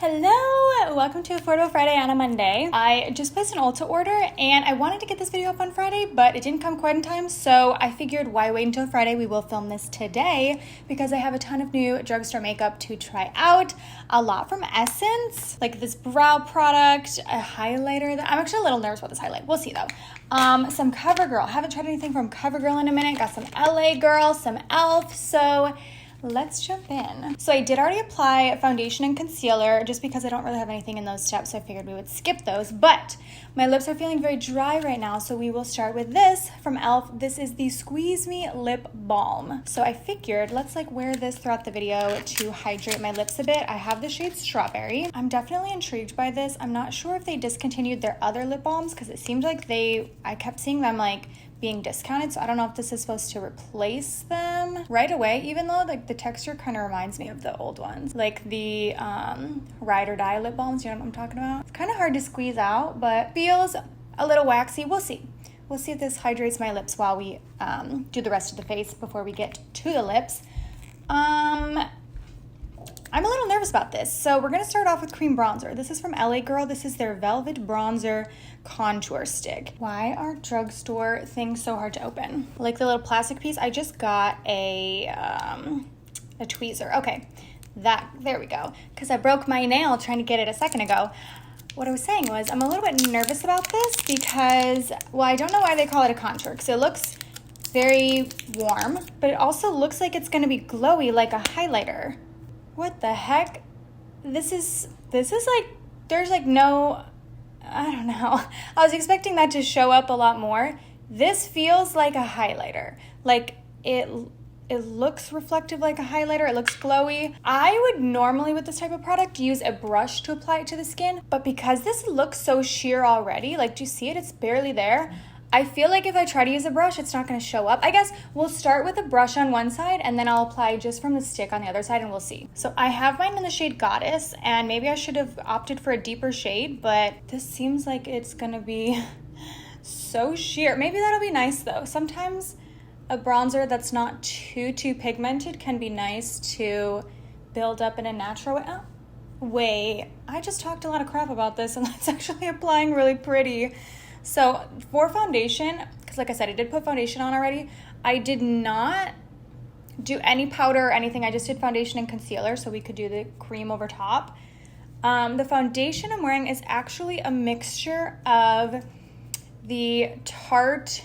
Hello! Welcome to Affordable Friday on a Monday. I just placed an Ulta order and I wanted to get this video up on Friday, but it didn't come quite in time, so I figured why wait until Friday? We will film this today because I have a ton of new drugstore makeup to try out. A lot from Essence, like this brow product, a highlighter. I'm actually a little nervous about this highlight. We'll see though. Some CoverGirl. Haven't tried anything from CoverGirl in a minute. Got some LA Girl, some e.l.f. So let's jump in. So I did already apply foundation and concealer just because I don't really have anything in those steps, so I figured we would skip those, but my lips are feeling very dry right now, so we will start with this from e.l.f. This is the Squeeze Me Lip Balm. So I figured let's wear this throughout the video to hydrate my lips a bit. I have the shade Strawberry. I'm definitely intrigued by this. I'm not sure if they discontinued their other lip balms because it seems like I kept seeing them being discounted, so I don't know if this is supposed to replace them right away, even though the texture kind of reminds me of the old ones, like the Ride or Die lip balms. You know what I'm talking about? It's kind of hard to squeeze out, but feels a little waxy. We'll see if this hydrates my lips while we do the rest of the face before we get to the lips. I'm a little nervous about this. So we're going to start off with cream bronzer. This is from LA Girl. This is their Velvet Bronzer Contour Stick. Why are drugstore things so hard to open? Like the little plastic piece, I just got a tweezer. Okay, there we go. Because I broke my nail trying to get it a second ago. What I was saying was I'm a little bit nervous about this because, well, I don't know why they call it a contour because it looks very warm, but it also looks like it's going to be glowy like a highlighter. What the heck? This is there's no, I don't know. I was expecting that to show up a lot more. This feels like a highlighter. Like it looks reflective like a highlighter. It looks glowy. I would normally with this type of product use a brush to apply it to the skin, but because this looks so sheer already, do you see it? It's barely there. I feel like if I try to use a brush, it's not going to show up. I guess we'll start with a brush on one side and then I'll apply just from the stick on the other side and we'll see. So I have mine in the shade Goddess and maybe I should have opted for a deeper shade, but this seems like it's going to be so sheer. Maybe that'll be nice though. Sometimes a bronzer that's not too pigmented can be nice to build up in a natural way. Oh, wait, I just talked a lot of crap about this and that's actually applying really pretty. So for foundation, because like I said, I did put foundation on already. I did not do any powder or anything. I just did foundation and concealer so we could do the cream over top. The foundation I'm wearing is actually a mixture of the Tarte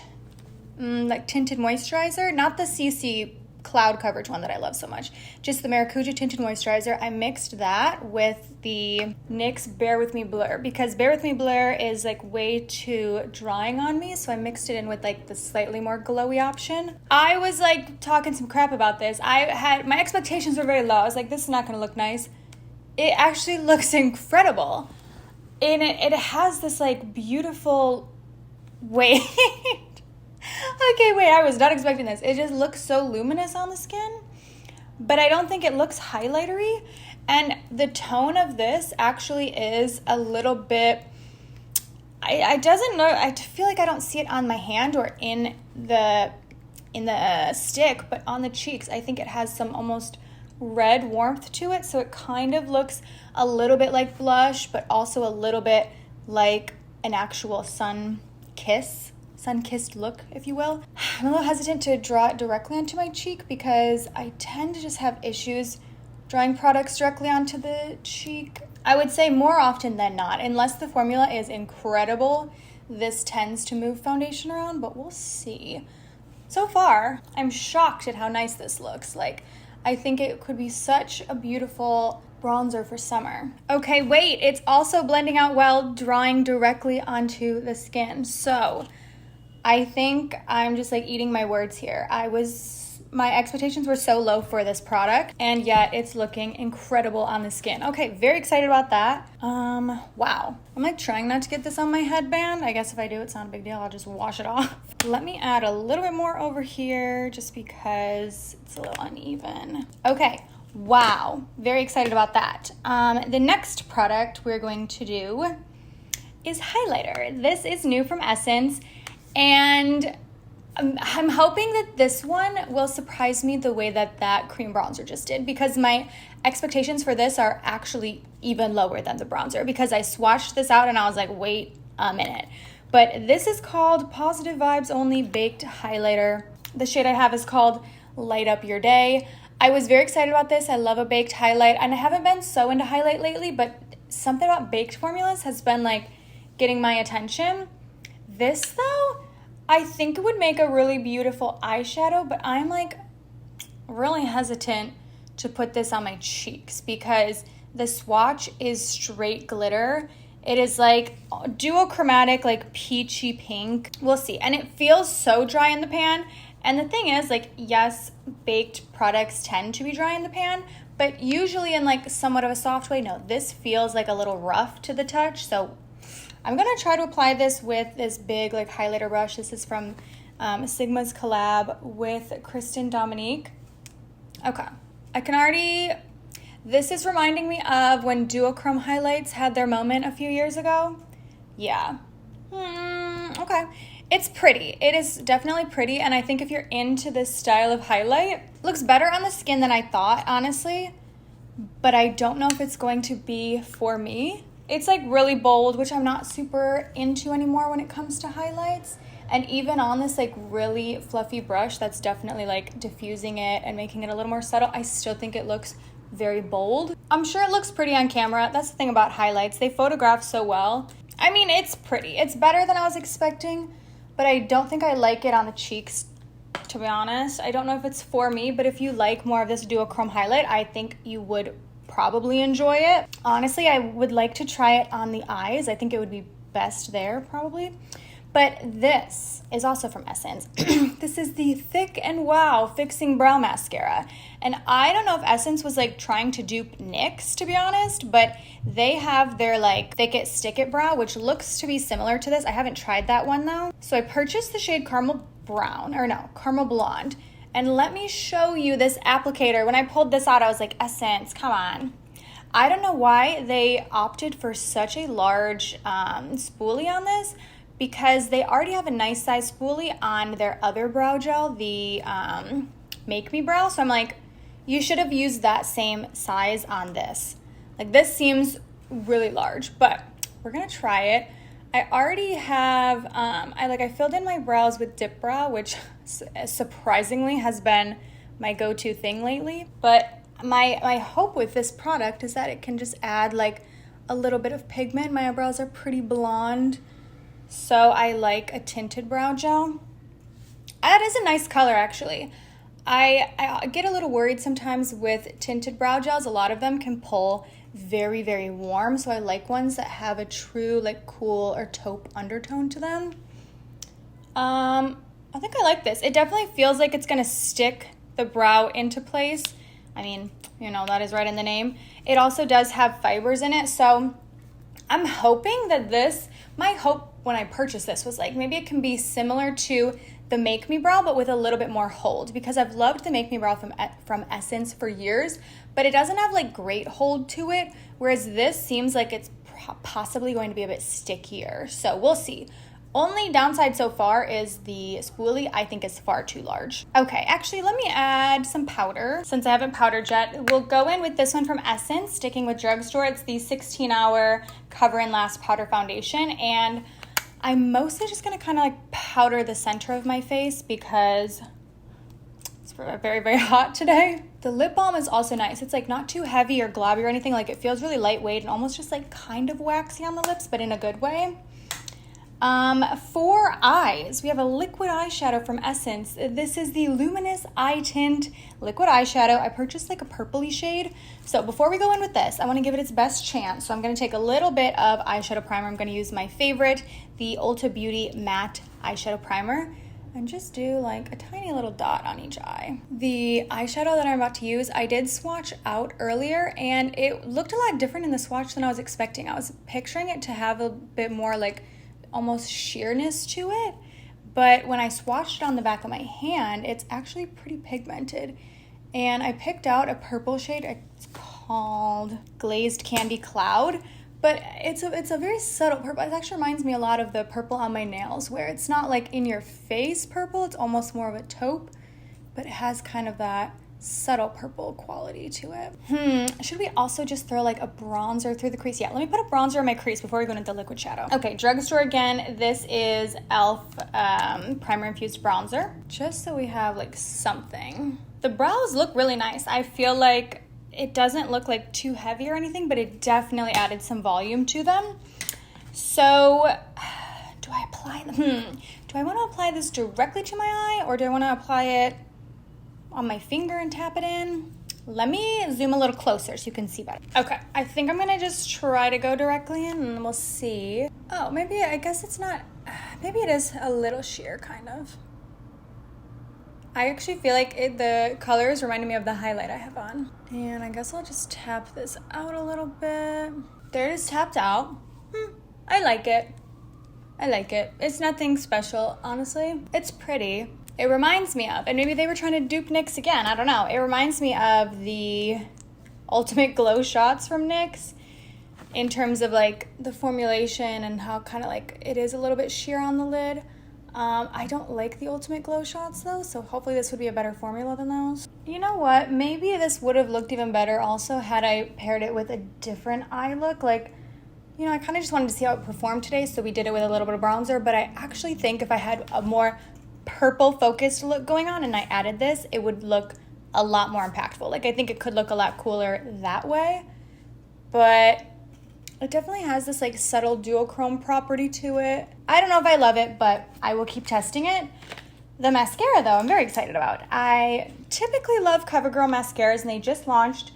tinted moisturizer, not the CC cloud coverage one that I love so much, just the Maracuja tinted moisturizer. I mixed that with the NYX Bare With Me Blur because Bare With Me Blur is way too drying on me, so I mixed it in with the slightly more glowy option. I was talking some crap about this. My expectations were very low. I was like, this is not gonna look nice. It actually looks incredible, and it has this beautiful wait. Okay, wait, I was not expecting this. It just looks so luminous on the skin, but I don't think it looks highlightery. And the tone of this actually is a little bit, I feel like I don't see it on my hand or in the stick, but on the cheeks, I think it has some almost red warmth to it. So it kind of looks a little bit like blush, but also a little bit like an actual sun-kissed look, if you will. I'm a little hesitant to draw it directly onto my cheek because I tend to just have issues drawing products directly onto the cheek. I would say more often than not, unless the formula is incredible, this tends to move foundation around, but we'll see. So far, I'm shocked at how nice this looks. I think it could be such a beautiful bronzer for summer. Okay, wait, it's also blending out well, drawing directly onto the skin. So I think I'm just like eating my words here. My expectations were so low for this product, and yet it's looking incredible on the skin. Okay, very excited about that. Wow. I'm like trying not to get this on my headband. I guess if I do, it's not a big deal. I'll just wash it off. Let me add a little bit more over here just because it's a little uneven. Okay, wow. Very excited about that. The next product we're going to do is highlighter. This is new from Essence, and I'm hoping that this one will surprise me the way that that cream bronzer just did, because my expectations for this are actually even lower than the bronzer, because I swatched this out and I was like, wait a minute. But this is called Positive Vibes Only Baked Highlighter. The shade I have is called Light Up Your Day. I was very excited about this. I love a baked highlight, and I haven't been so into highlight lately, but something about baked formulas has been like getting my attention. This though, I think it would make a really beautiful eyeshadow, but I'm like really hesitant to put this on my cheeks because the swatch is straight glitter. It is like duochromatic, like peachy pink. We'll see. And it feels so dry in the pan. And the thing is, like, yes, baked products tend to be dry in the pan, but usually in like somewhat of a soft way. No, this feels like a little rough to the touch. So I'm gonna try to apply this with this big like highlighter brush. This is from Sigma's collab with Kristen Dominique. Okay, I can already, this is reminding me of when duochrome highlights had their moment a few years ago. Yeah, okay. It's pretty. It is definitely pretty, and I think if you're into this style of highlight, it looks better on the skin than I thought, honestly, but I don't know if it's going to be for me. It's like really bold, which I'm not super into anymore when it comes to highlights, and even on this like really fluffy brush that's definitely like diffusing it and making it a little more subtle, I still think it looks very bold. I'm sure it looks pretty on camera. That's the thing about highlights. They photograph so well. I mean, it's pretty. It's better than I was expecting, but I don't think I like it on the cheeks, to be honest. I don't know if it's for me, but if you like more of this duochrome highlight, I think you would probably enjoy it. Honestly, I would like to try it on the eyes. I think it would be best there, probably. But this is also from Essence. This is the Thick and Wow Fixing Brow Mascara. And I don't know if Essence was like trying to dupe NYX, to be honest, but they have their like Thick It Stick It Brow, which looks to be similar to this. I haven't tried that one though. So I purchased the shade Caramel Blonde. And let me show you this applicator. When I pulled this out, I was like, Essence, come on. I don't know why they opted for such a large spoolie on this, because they already have a nice size spoolie on their other brow gel, the Make Me Brow. So I'm like, you should have used that same size on this. Like, this seems really large, but we're gonna try it. I already have, I filled in my brows with Dip Brow, which surprisingly has been my go-to thing lately. But my hope with this product is that it can just add like a little bit of pigment. My eyebrows are pretty blonde, so I like a tinted brow gel. That is a nice color, actually. I get a little worried sometimes with tinted brow gels. A lot of them can pull very, very warm, so I like ones that have a true like cool or taupe undertone to them. I think I like this. It definitely feels like it's gonna stick the brow into place. I mean, you know, that is right in the name. It also does have fibers in it, so I'm hoping that this, my hope when I purchased this was like maybe it can be similar to the Make Me Brow, but with a little bit more hold, because I've loved the Make Me Brow from Essence for years, but it doesn't have like great hold to it, whereas this seems like it's possibly going to be a bit stickier. So we'll see. Only downside so far is the spoolie, I think, is far too large. Okay, actually, let me add some powder. Since I haven't powdered yet, we'll go in with this one from Essence, sticking with Drugstore. It's the 16-hour Cover and Last Powder Foundation, and I'm mostly just gonna kind of like powder the center of my face because it's very, very hot today. The lip balm is also nice. It's like not too heavy or globby or anything. Like, it feels really lightweight and almost just like kind of waxy on the lips, but in a good way. For eyes, we have a liquid eyeshadow from Essence. This is the Luminous Eye Tint liquid eyeshadow. I purchased like a purpley shade. So before we go in with this, I want to give it its best chance. So I'm going to take a little bit of eyeshadow primer. I'm going to use my favorite, the Ulta Beauty Matte Eyeshadow Primer, and just do like a tiny little dot on each eye. The eyeshadow that I'm about to use, I did swatch out earlier, and it looked a lot different in the swatch than I was expecting. I was picturing it to have a bit more like almost sheerness to it, but when I swatched it on the back of my hand, it's actually pretty pigmented. And I picked out a purple shade. It's called Glazed Candy Cloud, But it's a very subtle purple. It actually reminds me a lot of the purple on my nails, where it's not like in your face purple, it's almost more of a taupe, but it has kind of that subtle purple quality to it. Should we also just throw like a bronzer through the crease? Yeah, let me put a bronzer in my crease before we go into liquid shadow. Okay, Drugstore again. This is e.l.f. Primer Infused Bronzer, just so we have like something. The brows look really nice. I feel like it doesn't look like too heavy or anything, but it definitely added some volume to them. So do I apply them? Do I want to apply this directly to my eye, or do I want to apply it on my finger and tap it in? Let me zoom a little closer so you can see better. Okay, I think I'm gonna just try to go directly in and we'll see. Oh, maybe, I guess it's not, maybe it is a little sheer, kind of. I actually feel like the colors reminded me of the highlight I have on. And I guess I'll just tap this out a little bit. There it is, tapped out. I like it. I like it. It's nothing special, honestly. It's pretty. It reminds me of, and maybe they were trying to dupe NYX again, I don't know. It reminds me of the Ultimate Glow shots from NYX in terms of like the formulation and how kind of like it is a little bit sheer on the lid. I don't like the Ultimate Glow shots though, so hopefully this would be a better formula than those. You know what? Maybe this would have looked even better also had I paired it with a different eye look. Like, you know, I kind of just wanted to see how it performed today, so we did it with a little bit of bronzer, but I actually think if I had a more purple focused look going on and I added this, it would look a lot more impactful. Like, I think it could look a lot cooler that way, but it definitely has this like subtle duochrome property to it. I don't know if I love it, but I will keep testing it. The mascara though, I'm very excited about. I typically love CoverGirl mascaras, and they just launched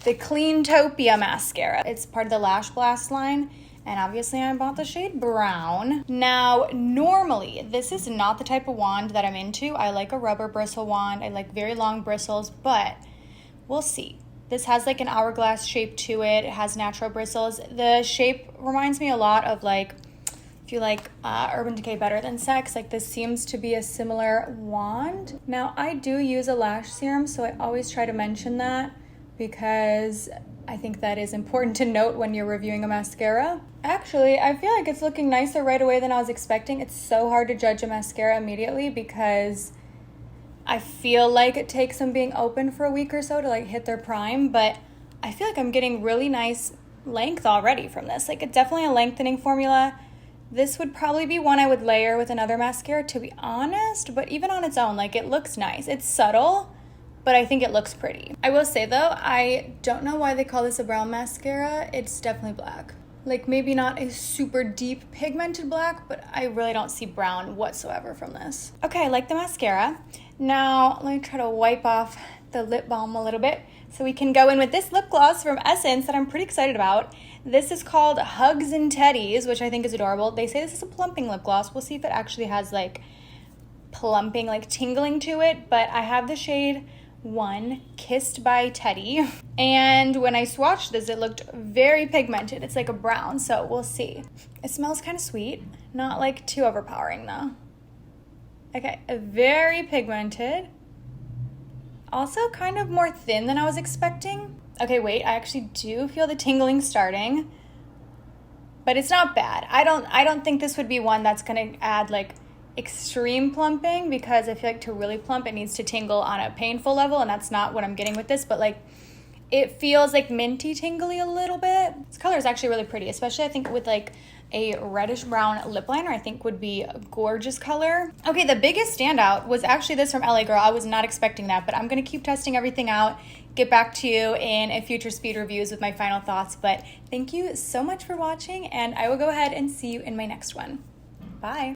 the Cleantopia mascara. It's part of the Lash Blast line, and obviously I bought the shade brown. Now, normally, this is not the type of wand that I'm into. I like a rubber bristle wand. I like very long bristles, but we'll see. This has like an hourglass shape to it. It has natural bristles. The shape reminds me a lot of like, if you like Urban Decay Better Than Sex, like this seems to be a similar wand. Now, I do use a lash serum, so I always try to mention that because I think that is important to note when you're reviewing a mascara. Actually, I feel like it's looking nicer right away than I was expecting. It's so hard to judge a mascara immediately because I feel like it takes them being open for a week or so to like hit their prime, but I feel like I'm getting really nice length already from this. Like, it's definitely a lengthening formula. This would probably be one I would layer with another mascara, to be honest, but even on its own, like, it looks nice. It's subtle, but I think it looks pretty. I will say though, I don't know why they call this a brown mascara. It's definitely black. Like, maybe not a super deep pigmented black, but I really don't see brown whatsoever from this. Okay, I like the mascara. Now, let me try to wipe off the lip balm a little bit so we can go in with this lip gloss from Essence that I'm pretty excited about. This is called Hugs and Teddies, which I think is adorable. They say this is a plumping lip gloss. We'll see if it actually has like plumping, like tingling to it, but I have the shade 1, Kissed by Teddy. And when I swatched this, it looked very pigmented. It's like a brown, so we'll see. It smells kind of sweet, not like too overpowering though. Okay, very pigmented. Also kind of more thin than I was expecting. Okay, wait, I actually do feel the tingling starting, but it's not bad. I don't think this would be one that's gonna add like extreme plumping, because I feel like to really plump, it needs to tingle on a painful level, and that's not what I'm getting with this, but like it feels like minty tingly a little bit. This color is actually really pretty, especially I think with like a reddish brown lip liner, I think would be a gorgeous color. Okay, the biggest standout was actually this from LA Girl. I was not expecting that, but I'm gonna keep testing everything out, get back to you in a future speed reviews with my final thoughts. But thank you so much for watching, and I will go ahead and see you in my next one. Bye.